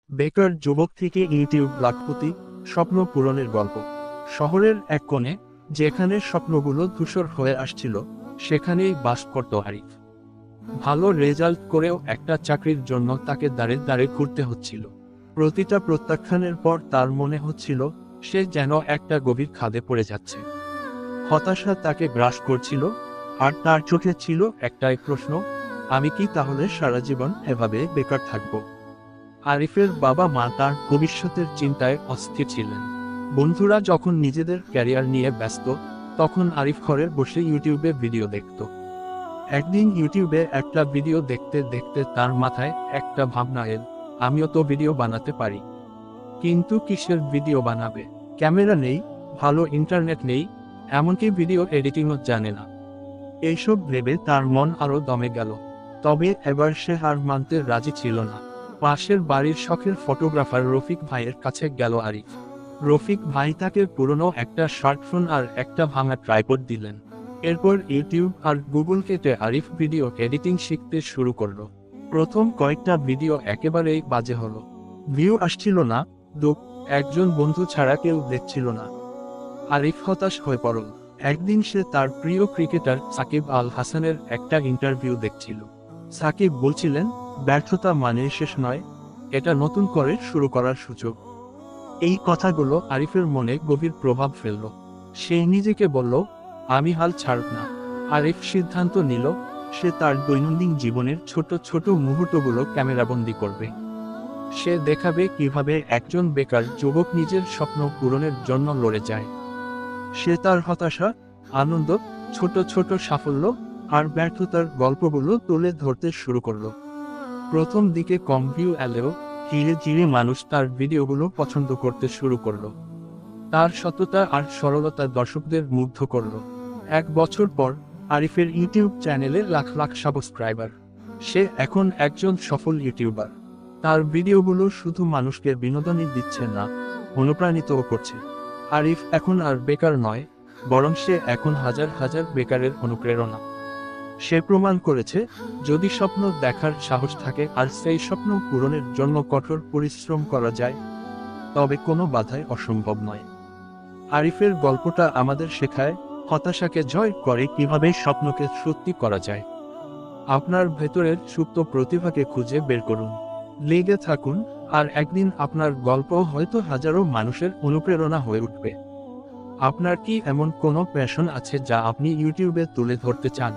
বেকার যুবক থেকে ইউটিউব লাখপতি, স্বপ্ন পূরণের গল্প। শহরের এক কোণে, যেখানে স্বপ্নগুলো ধূসর হয়ে আসছিল, সেখানেই বাস করত আরিফ। ভালো রেজাল্ট করেও একটা চাকরির জন্য তাকে দাঁড়ে দাঁড়ে ঘুরতে হচ্ছিল। প্রতিটা প্রত্যাখ্যানের পর তার মনে হচ্ছিল সে যেন একটা গভীর খাদে পড়ে যাচ্ছে। হতাশা তাকে গ্রাস করছিল, আর তার চোখে ছিল একটাই প্রশ্ন, আমি কি তাহলে সারা জীবন এভাবে বেকার থাকব? আরিফের বাবা মা তার ভবিষ্যতের চিন্তায় অস্থির ছিলেন। বন্ধুরা যখন নিজেদের ক্যারিয়ার নিয়ে ব্যস্ত, তখন আরিফ ঘরে বসে ইউটিউবে ভিডিও দেখত। একদিন ইউটিউবে একটা ভিডিও দেখতে দেখতে তার মাথায় একটা ভাবনা এল, আমিও তো ভিডিও বানাতে পারি। কিন্তু কিসের ভিডিও বানাবে? ক্যামেরা নেই, ভালো ইন্টারনেট নেই, এমনকি ভিডিও এডিটিংও জানে না। এইসব ভেবে তার মন আরো দমে গেল। তবে এবার সে হার মানতে রাজি ছিল না। পাশের বাড়ির শখের ফটোগ্রাফার রফিক ভাইয়ের কাছে গেল আরিফ। রফিক ভাই তাকে পুরনো একটা স্মার্টফোন আর একটা ভাঙা ট্রাইপড দিলেন। এরপর ইউটিউব আর গুগল কেটে আরিফ ভিডিও এডিটিং শিখতে শুরু করলো। প্রথম কয়েকটা ভিডিও একেবারেই বাজে হলো। ভিউ আসছিল না, একজন বন্ধু ছাড়া কেউ দেখছিল না। আরিফ হতাশ হয়ে পড়ল। একদিন সে তার প্রিয় ক্রিকেটার সাকিব আল হাসানের একটা ইন্টারভিউ দেখছিল। সাকিব বলছিলেন, ব্যর্থতা মানে শেষ নয়, এটা নতুন করে শুরু করার সুযোগ। এই কথাগুলো আরিফের মনে গভীর প্রভাব ফেলল। সে নিজেকে বলল, আমি হাল ছাড়ব না। আরিফ সিদ্ধান্ত নিল, সে তার দৈনন্দিন জীবনের ছোট ছোট মুহূর্তগুলো ক্যামেরাবন্দি করবে। সে দেখাবে কিভাবে একজন বেকার যুবক নিজের স্বপ্ন পূরণের জন্য লড়ে যায়। সে তার হতাশা, আনন্দ, ছোট ছোট সাফল্য আর ব্যর্থতার গল্পগুলো তুলে ধরতে শুরু করলো। প্রথম দিকে কম ভিউ এলেও ধীরে ধীরে মানুষ তার ভিডিওগুলো পছন্দ করতে শুরু করলো। তার সততা আর সরলতা দর্শকদের মুগ্ধ করলো। 1 বছর পর আরিফের ইউটিউব চ্যানেলে লাখ লাখ সাবস্ক্রাইবার। সে এখন একজন সফল ইউটিউবার। তার ভিডিওগুলো শুধু মানুষকে বিনোদনই দিচ্ছে না, অনুপ্রাণিতও করছে। আরিফ এখন আর বেকার নয়, বরং সে এখন হাজার হাজার বেকারের অনুপ্রেরণা। সে প্রমাণ করেছে, যদি স্বপ্ন দেখার সাহস থাকে আর সেই স্বপ্ন পূরণের জন্য কঠোর পরিশ্রম করা যায়, তবে কোনো বাধাই অসম্ভব নয়। আরিফের গল্পটা আমাদের শেখায়, হতাশাকে জয় করে কিভাবে স্বপ্নকে সত্যি করা যায়। আপনার ভেতরের সুপ্ত প্রতিভাকে খুঁজে বের করুন, লেগে থাকুন, আর একদিন আপনার গল্প হয়তো হাজারো মানুষের অনুপ্রেরণা হয়ে উঠবে। আপনার কি এমন কোনো প্যাশন আছে যা আপনি ইউটিউবে তুলে ধরতে চান?